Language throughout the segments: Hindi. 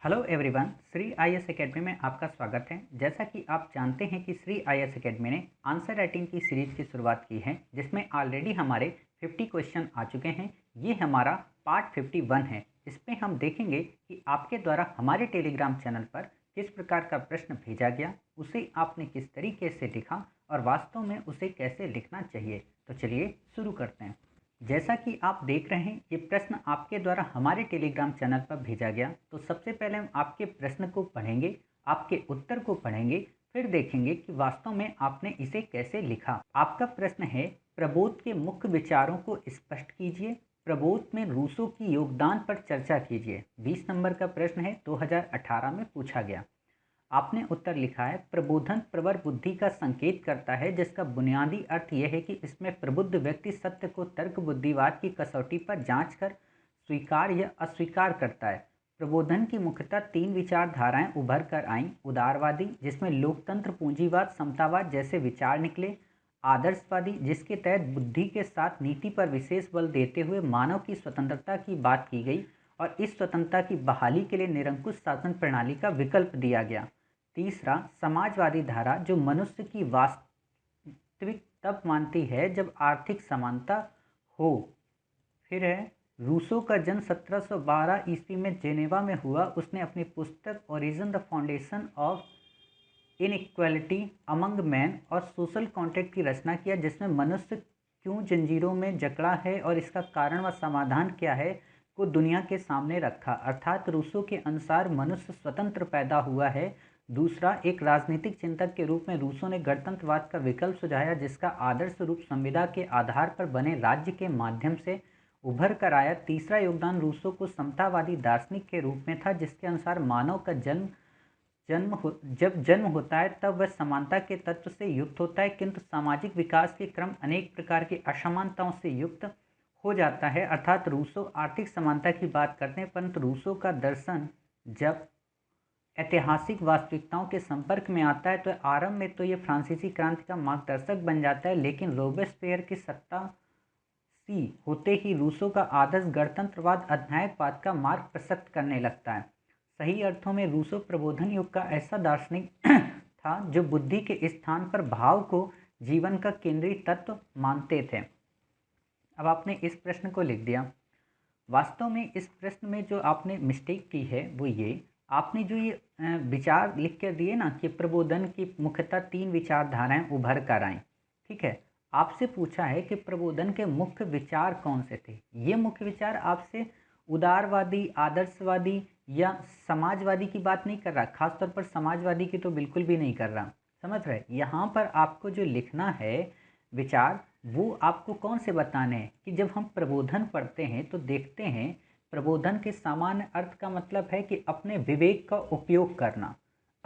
Hello everyone, Shri IAS academy में आपका स्वागत है। जैसा कि आप जानते हैं कि श्री आईएएस एकेडमी ने आंसर राइटिंग की सीरीज की शुरुआत की है, जिसमें ऑलरेडी हमारे 50 क्वेश्चन आ चुके हैं। ये हमारा पार्ट 51 है। इसमें हम देखेंगे कि आपके द्वारा हमारे टेलीग्राम चैनल पर किस प्रकार का प्रश्न भेजा गया, उसे आपने किस तरीके से लिखा और वास्तव में उसे कैसे लिखना चाहिए। तो चलिए शुरू करते हैं। जैसा कि आप देख रहे हैं, ये प्रश्न आपके द्वारा हमारे टेलीग्राम चैनल पर भेजा गया। तो सबसे पहले हम आपके प्रश्न को पढ़ेंगे, आपके उत्तर को पढ़ेंगे, फिर देखेंगे कि वास्तव में आपने इसे कैसे लिखा। आपका प्रश्न है, प्रबोध के मुख्य विचारों को स्पष्ट कीजिए, प्रबोध में रूसो की योगदान पर चर्चा कीजिए। 20 नंबर का प्रश्न है, 2018 में पूछा गया। आपने उत्तर लिखा है, प्रबोधन प्रवर बुद्धि का संकेत करता है, जिसका बुनियादी अर्थ यह है कि इसमें प्रबुद्ध व्यक्ति सत्य को तर्क बुद्धिवाद की कसौटी पर जांच कर स्वीकार या अस्वीकार करता है। प्रबोधन की मुख्यतः 3 विचारधाराएं उभर कर आईं। उदारवादी, जिसमें लोकतंत्र पूंजीवाद समतावाद जैसे विचार निकले। आदर्शवादी, जिसके तहत बुद्धि के साथ नीति पर विशेष बल देते हुए मानव की स्वतंत्रता की बात की गई और इस स्वतंत्रता की बहाली के लिए निरंकुश शासन प्रणाली का विकल्प दिया गया। तीसरा, समाजवादी धारा, जो मनुष्य की वास्तविक तब मानती है जब आर्थिक समानता हो। फिर है, रूसो का जन्म 1712 ईस्वी में जेनेवा में हुआ। उसने अपनी पुस्तक origin the foundation of inequality among man और सोशल कॉन्ट्रैक्ट की रचना किया, जिसमें मनुष्य क्यों जंजीरों में जकड़ा है और इसका कारण व समाधान क्या है को दुनिया के सामने रखा। अर्थात रूसो के अनुसार मनुष्य स्वतंत्र पैदा हुआ है। दूसरा, एक राजनीतिक चिंतक के रूप में रूसो ने गणतंत्रवाद का विकल्प सुझाया, जिसका आदर्श रूप संविदा के आधार पर बने राज्य के माध्यम से उभर कर आया। तीसरा योगदान रूसो को समतावादी दार्शनिक के रूप में था, जिसके अनुसार मानव का जब जन्म होता है तब वह समानता के तत्व से युक्त होता है, किंतु सामाजिक विकास के क्रम अनेक प्रकार की असमानताओं से युक्त हो जाता है। अर्थात रूसो आर्थिक समानता की बात करते हैं, परंतु रूसो का दर्शन जब ऐतिहासिक वास्तविकताओं के संपर्क में आता है तो आरंभ में तो ये फ्रांसीसी क्रांति का मार्गदर्शक बन जाता है, लेकिन रोबेस्पियर की सत्ता सी होते ही रूसो का आदर्श गणतंत्रवाद अध्यायवाद का मार्ग प्रशस्त करने लगता है। सही अर्थों में रूसो प्रबोधन युग का ऐसा दार्शनिक था जो बुद्धि के स्थान पर भाव को जीवन का केंद्रीय तत्व मानते थे। अब आपने इस प्रश्न को लिख दिया। वास्तव में इस प्रश्न में जो आपने मिस्टेक की है वो ये, आपने जो ये विचार लिख कर दिए ना कि प्रबोधन की मुख्यतः 3 विचारधाराएं उभर कर आएँ। ठीक है, आपसे पूछा है कि प्रबोधन के मुख्य विचार कौन से थे। ये मुख्य विचार आपसे उदारवादी, आदर्शवादी या समाजवादी की बात नहीं कर रहा। खासतौर पर समाजवादी की तो बिल्कुल भी नहीं कर रहा। समझ रहे, यहाँ पर आपको जो लिखना है विचार, वो आपको कौन से बताने हैं कि जब हम प्रबोधन पढ़ते हैं तो देखते हैं प्रबोधन के सामान्य अर्थ का मतलब है कि अपने विवेक का उपयोग करना।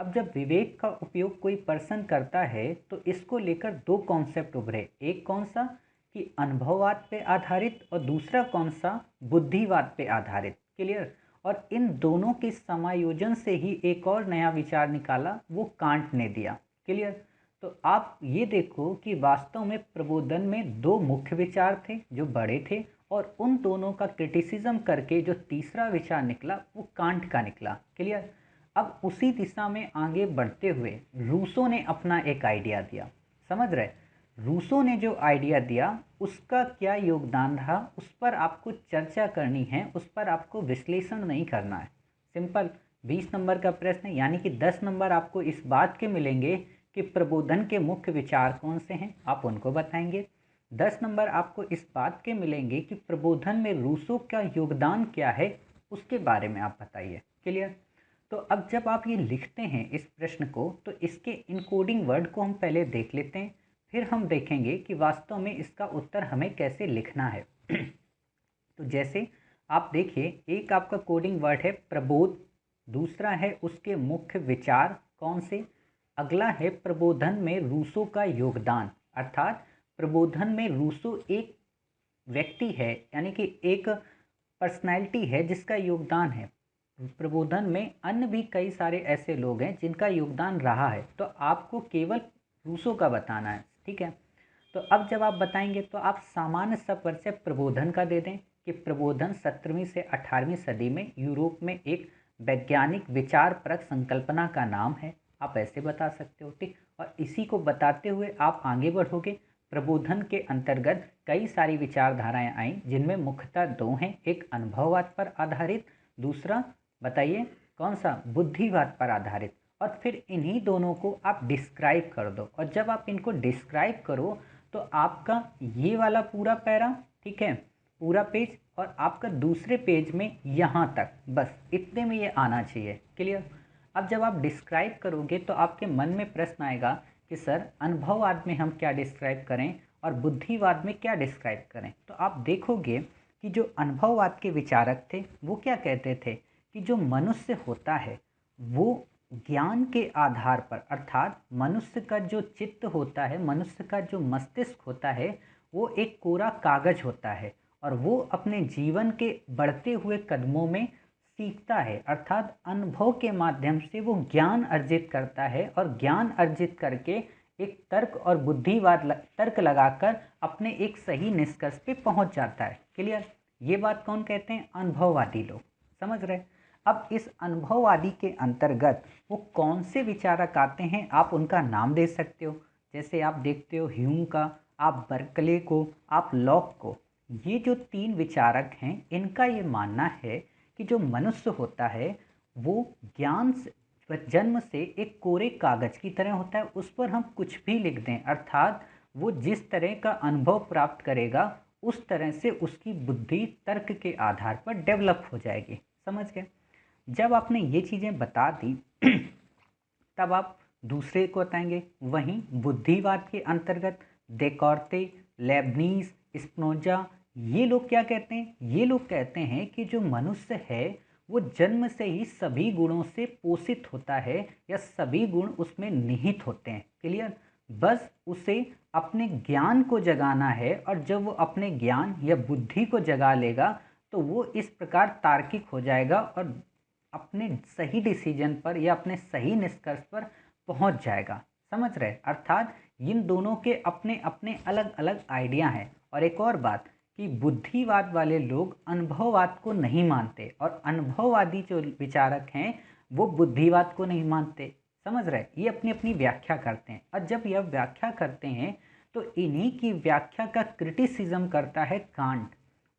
अब जब विवेक का उपयोग कोई पर्सन करता है तो इसको लेकर 2 कॉन्सेप्ट उभरे। एक कौन सा कि अनुभववाद पे आधारित और दूसरा कौन सा बुद्धिवाद पे आधारित। क्लियर। और इन दोनों के समायोजन से ही एक और नया विचार निकाला, वो कांट ने दिया। क्लियर। तो आप ये देखो कि वास्तव में प्रबोधन में 2 मुख्य विचार थे जो बड़े थे, और उन दोनों का क्रिटिसिज्म करके जो तीसरा विचार निकला वो कांट का निकला। क्लियर। अब उसी दिशा में आगे बढ़ते हुए रूसो ने अपना एक आइडिया दिया। समझ रहे, रूसो ने जो आइडिया दिया उसका क्या योगदान रहा, उस पर आपको चर्चा करनी है, उस पर आपको विश्लेषण नहीं करना है। सिंपल। 20 नंबर का प्रश्न, यानी कि 10 नंबर आपको इस बात के मिलेंगे कि प्रबोधन के मुख्य विचार कौन से हैं, आप उनको बताएंगे। 10 नंबर आपको इस बात के मिलेंगे कि प्रबोधन में रूसो का योगदान क्या है, उसके बारे में आप बताइए। क्लियर। तो अब जब आप ये लिखते हैं इस प्रश्न को, तो इसके इनकोडिंग वर्ड को हम पहले देख लेते हैं, फिर हम देखेंगे कि वास्तव में इसका उत्तर हमें कैसे लिखना है। तो जैसे आप देखिए, एक आपका कोडिंग वर्ड है प्रबोध, दूसरा है उसके मुख्य विचार कौन से, अगला है प्रबोधन में रूसो का योगदान। अर्थात प्रबोधन में रूसो एक व्यक्ति है, यानी कि एक पर्सनैलिटी है जिसका योगदान है। प्रबोधन में अन्य भी कई सारे ऐसे लोग हैं जिनका योगदान रहा है, तो आपको केवल रूसो का बताना है। ठीक है। तो अब जब आप बताएंगे तो आप सामान्य सा परिचय प्रबोधन का दे दें कि प्रबोधन 17वीं से 18वीं सदी में यूरोप में एक वैज्ञानिक विचार परक संकल्पना का नाम है, आप ऐसे बता सकते हो। ठीक, और इसी को बताते हुए आप आगे बढ़ोगे। प्रबोधन के अंतर्गत कई सारी विचारधाराएं आई, जिनमें मुख्यतः दो हैं, एक अनुभववाद पर आधारित, दूसरा बताइए कौन सा, बुद्धिवाद पर आधारित। और फिर इन्हीं दोनों को आप डिस्क्राइब कर दो, और जब आप इनको डिस्क्राइब करो तो आपका ये वाला पूरा पैरा, ठीक है, पूरा पेज, और आपका दूसरे पेज में यहाँ तक, बस इतने में ये आना चाहिए। क्लियर। अब जब आप डिस्क्राइब करोगे तो आपके मन में प्रश्न आएगा कि सर अनुभववाद में हम क्या डिस्क्राइब करें और बुद्धिवाद में क्या डिस्क्राइब करें। तो आप देखोगे कि जो अनुभववाद के विचारक थे वो क्या कहते थे कि जो मनुष्य होता है वो ज्ञान के आधार पर, अर्थात मनुष्य का जो चित्त होता है, मनुष्य का जो मस्तिष्क होता है, वो एक कोरा कागज होता है, और वो अपने जीवन के बढ़ते हुए कदमों में सीखता है, अर्थात अनुभव के माध्यम से वो ज्ञान अर्जित करता है, और ज्ञान अर्जित करके एक तर्क और बुद्धिवाद तर्क लगाकर अपने एक सही निष्कर्ष पे पहुंच जाता है। क्लियर। ये बात कौन कहते हैं, अनुभववादी लोग। समझ रहे। अब इस अनुभववादी के अंतर्गत वो कौन से विचारक आते हैं, आप उनका नाम दे सकते हो। जैसे आप देखते हो ह्यूम का, आप बर्कले को, आप लॉक को। ये जो तीन विचारक हैं, इनका ये मानना है कि जो मनुष्य होता है वो ज्ञान जन्म से एक कोरे कागज की तरह होता है, उस पर हम कुछ भी लिख दें, अर्थात वो जिस तरह का अनुभव प्राप्त करेगा उस तरह से उसकी बुद्धि तर्क के आधार पर डेवलप हो जाएगी। समझ गए। जब आपने ये चीज़ें बता दी तब आप दूसरे को बताएंगे। वहीं बुद्धिवाद के अंतर्गत डेकार्ते, लेबनीज, स्पिनोजा, ये लोग क्या कहते हैं, ये लोग कहते हैं कि जो मनुष्य है वो जन्म से ही सभी गुणों से पोषित होता है, या सभी गुण उसमें निहित होते हैं। क्लियर। बस उसे अपने ज्ञान को जगाना है, और जब वो अपने ज्ञान या बुद्धि को जगा लेगा तो वो इस प्रकार तार्किक हो जाएगा और अपने सही डिसीजन पर या अपने सही निष्कर्ष पर पहुंच जाएगा। समझ रहे। अर्थात इन दोनों के अपने अपने अलग अलग आइडिया हैं। और एक और बात कि बुद्धिवाद वाले लोग अनुभववाद को नहीं मानते, और अनुभववादी जो विचारक हैं वो बुद्धिवाद को नहीं मानते। समझ रहे। ये अपनी अपनी व्याख्या करते हैं, और जब यह व्याख्या करते हैं तो इन्हीं की व्याख्या का क्रिटिसिज्म करता है कांट।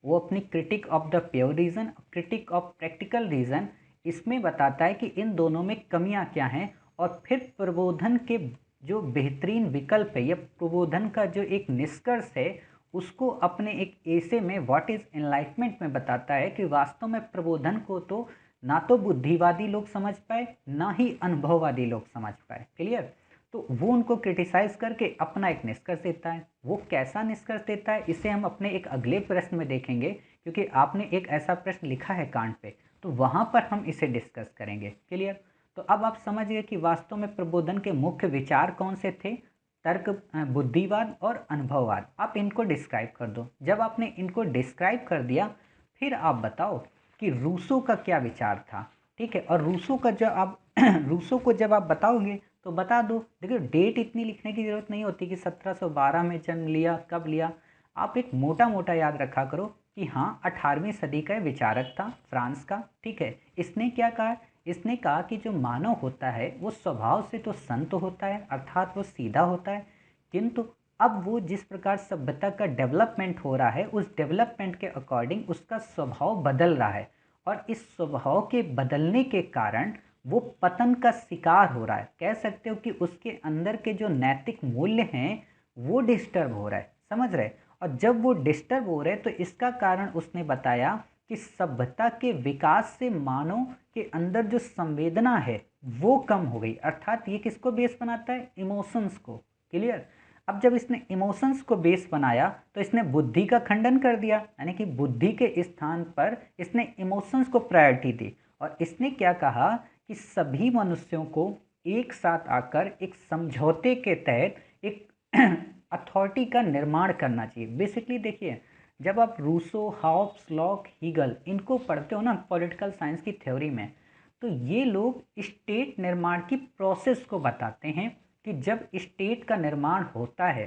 वो अपनी critique of the pure reason, critique of practical reason, इसमें बताता है कि इन दोनों में कमियां क्या हैं, और फिर प्रबोधन के जो बेहतरीन विकल्प है या प्रबोधन का जो एक निष्कर्ष है उसको अपने एक ऐसे में व्हाट इज एनलाइटमेंट में बताता है कि वास्तव में प्रबोधन को तो ना तो बुद्धिवादी लोग समझ पाए ना ही अनुभववादी लोग समझ पाए। क्लियर। तो वो उनको क्रिटिसाइज करके अपना एक निष्कर्ष देता है। वो कैसा निष्कर्ष देता है इसे हम अपने एक अगले प्रश्न में देखेंगे, क्योंकि आपने एक ऐसा प्रश्न लिखा है कांट पे, तो वहाँ पर हम इसे डिस्कस करेंगे। क्लियर। तो अब आप समझ गए कि वास्तव में प्रबोधन के मुख्य विचार कौन से थे, तर्क, बुद्धिवाद और अनुभववाद। आप इनको डिस्क्राइब कर दो। जब आपने इनको डिस्क्राइब कर दिया फिर आप बताओ कि रूसो का क्या विचार था। ठीक है। और रूसो का जब आप रूसो को जब आप बताओगे तो बता दो। देखिए डेट इतनी लिखने की ज़रूरत नहीं होती कि 1712 में जन्म लिया, कब लिया। आप एक मोटा मोटा याद रखा करो कि हाँ 18वीं सदी का विचारक था फ्रांस का। ठीक है। इसने क्या कहा, इसने कहा कि जो मानव होता है वो स्वभाव से तो संत होता है, अर्थात वो सीधा होता है, किंतु अब वो जिस प्रकार सभ्यता का डेवलपमेंट हो रहा है उस डेवलपमेंट के अकॉर्डिंग उसका स्वभाव बदल रहा है, और इस स्वभाव के बदलने के कारण वो पतन का शिकार हो रहा है। कह सकते हो कि उसके अंदर के जो नैतिक मूल्य हैं वो डिस्टर्ब हो रहा है। समझ रहे। और जब वो डिस्टर्ब हो रहे तो इसका कारण उसने बताया कि सभ्यता के विकास से मानव के अंदर जो संवेदना है वो कम हो गई, अर्थात ये किसको बेस बनाता है, इमोशंस को। क्लियर। अब जब इसने इमोशंस को बेस बनाया तो इसने बुद्धि का खंडन कर दिया, यानी कि बुद्धि के स्थान पर इसने इमोशंस को प्रायोरिटी दी, और इसने क्या कहा कि सभी मनुष्यों को एक साथ आकर एक समझौते के तहत एक अथॉरिटी का निर्माण करना चाहिए। बेसिकली देखिए जब आप रूसो, हॉब्स, लॉक, हीगल इनको पढ़ते हो ना पॉलिटिकल साइंस की थ्योरी में, तो ये लोग स्टेट निर्माण की प्रोसेस को बताते हैं कि जब स्टेट का निर्माण होता है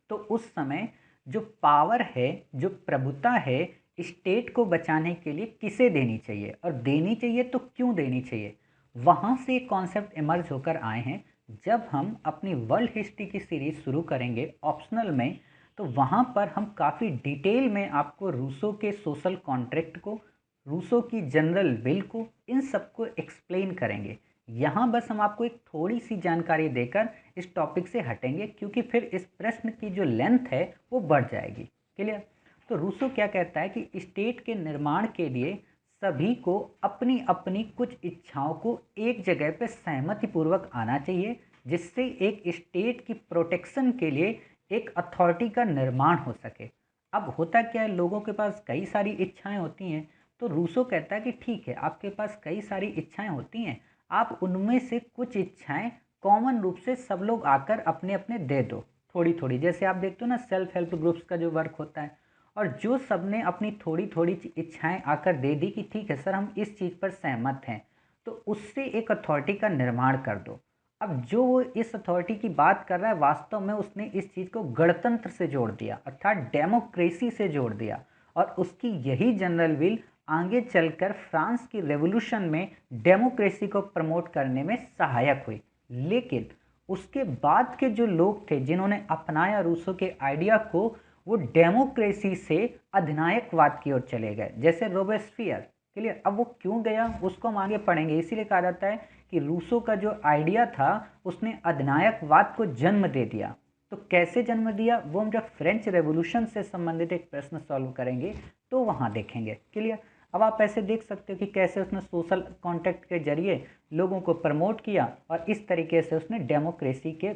तो उस समय जो पावर है, जो प्रभुता है, स्टेट को बचाने के लिए किसे देनी चाहिए और देनी चाहिए तो क्यों देनी चाहिए, वहाँ से एक कॉन्सेप्ट इमर्ज होकर आए हैं। जब हम अपनी वर्ल्ड हिस्ट्री की सीरीज शुरू करेंगे ऑप्शनल में, तो वहाँ पर हम काफ़ी डिटेल में आपको रूसो के सोशल कॉन्ट्रैक्ट को, रूसो की जनरल विल को, इन सबको एक्सप्लेन करेंगे। यहाँ बस हम आपको एक थोड़ी सी जानकारी देकर इस टॉपिक से हटेंगे, क्योंकि फिर इस प्रश्न की जो लेंथ है वो बढ़ जाएगी। क्लियर? तो रूसो क्या कहता है कि स्टेट के निर्माण के लिए सभी को अपनी अपनी कुछ इच्छाओं को एक जगह पर सहमतिपूर्वक आना चाहिए, जिससे एक स्टेट की प्रोटेक्शन के लिए एक अथॉरिटी का निर्माण हो सके। अब होता क्या है, लोगों के पास कई सारी इच्छाएं होती हैं, तो रूसो कहता है कि ठीक है, आपके पास कई सारी इच्छाएं होती हैं, आप उनमें से कुछ इच्छाएं कॉमन रूप से सब लोग आकर अपने अपने दे दो थोड़ी थोड़ी। जैसे आप देखते हो ना सेल्फ हेल्प ग्रुप्स का जो वर्क होता है, और जो सबने अपनी थोड़ी थोड़ी इच्छाएं आकर दे दी कि ठीक है सर हम इस चीज़ पर सहमत हैं, तो उससे एक अथॉरिटी का निर्माण कर दो। अब जो वो इस अथॉरिटी की बात कर रहा है, वास्तव में उसने इस चीज़ को गणतंत्र से जोड़ दिया, अर्थात डेमोक्रेसी से जोड़ दिया, और उसकी यही जनरल विल आगे चलकर फ्रांस की रेवोल्यूशन में डेमोक्रेसी को प्रमोट करने में सहायक हुई। लेकिन उसके बाद के जो लोग थे जिन्होंने अपनाया रूसो के आइडिया को, वो डेमोक्रेसी से अधिनायकवाद की ओर चले गए, जैसे रोबेस्पियर। क्लियर? अब वो क्यों गया उसको हम आगे पढ़ेंगे। इसीलिए कहा जाता है कि रूसो का जो आइडिया था उसने अधिनायकवाद को जन्म दे दिया। तो कैसे जन्म दिया वो हम जब फ्रेंच रेवोल्यूशन से संबंधित एक प्रश्न सॉल्व करेंगे तो वहाँ देखेंगे। क्लियर? अब आप ऐसे देख सकते हो कि कैसे उसने सोशल कॉन्टैक्ट के जरिए लोगों को प्रमोट किया, और इस तरीके से उसने डेमोक्रेसी के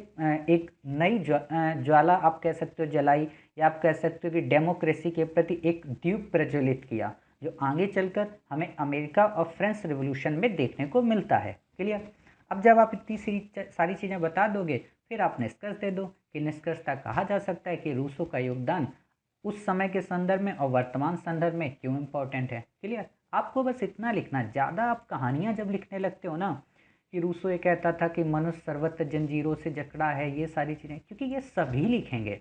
एक नई ज्वाला आप कह सकते हो जलाई, या आप कह सकते हो कि डेमोक्रेसी के प्रति एक दीप प्रज्वलित किया, जो आगे चलकर हमें अमेरिका और फ्रेंच रिवॉल्यूशन में देखने को मिलता है। क्लियर? अब जब आप इतनी सारी चीज़ें बता दोगे, फिर आप निष्कर्ष दे दो कि निष्कर्षता कहा जा सकता है कि रूसो का योगदान उस समय के संदर्भ में और वर्तमान संदर्भ में क्यों इम्पोर्टेंट है। क्लियर? आपको बस इतना लिखना, ज़्यादा आप कहानियाँ जब लिखने लगते हो ना कि रूसो ये कहता था कि मनुष्य सर्वत्र जंजीरों से जकड़ा है, ये सारी चीज़ें, क्योंकि ये सभी लिखेंगे,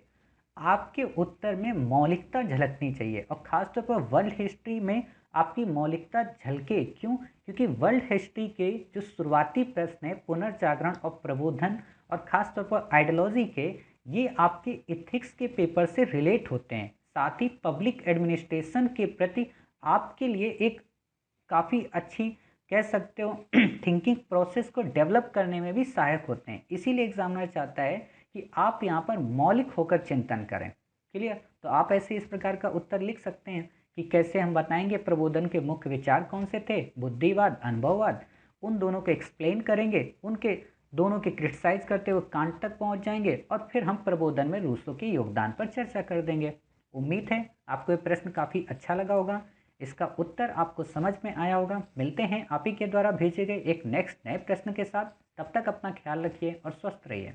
आपके उत्तर में मौलिकता झलकनी चाहिए, और ख़ासतौर पर वर्ल्ड हिस्ट्री में आपकी मौलिकता झलके। क्यों? क्योंकि वर्ल्ड हिस्ट्री के जो शुरुआती प्रश्न है पुनर्जागरण और प्रबोधन, और ख़ासतौर पर आइडियोलॉजी के, ये आपके इथिक्स के पेपर से रिलेट होते हैं। साथ ही पब्लिक एडमिनिस्ट्रेशन के प्रति आपके लिए एक काफ़ी अच्छी कह सकते हो थिंकिंग प्रोसेस को डेवलप करने में भी सहायक होते हैं। इसीलिए एग्जामिनर चाहता है कि आप यहाँ पर मौलिक होकर चिंतन करें। क्लियर? तो आप ऐसे इस प्रकार का उत्तर लिख सकते हैं कि कैसे हम बताएंगे प्रबोधन के मुख्य विचार कौन से थे, बुद्धिवाद, अनुभववाद, उन दोनों को एक्सप्लेन करेंगे, उनके दोनों के क्रिटिसाइज करते हुए कांट तक पहुंच जाएंगे, और फिर हम प्रबोधन में रूसो के योगदान पर चर्चा कर देंगे। उम्मीद है आपको ये प्रश्न काफ़ी अच्छा लगा होगा, इसका उत्तर आपको समझ में आया होगा। मिलते हैं आप ही के द्वारा भेजे गए एक नेक्स्ट नए प्रश्न के साथ। तब तक अपना ख्याल रखिए और स्वस्थ रहिए।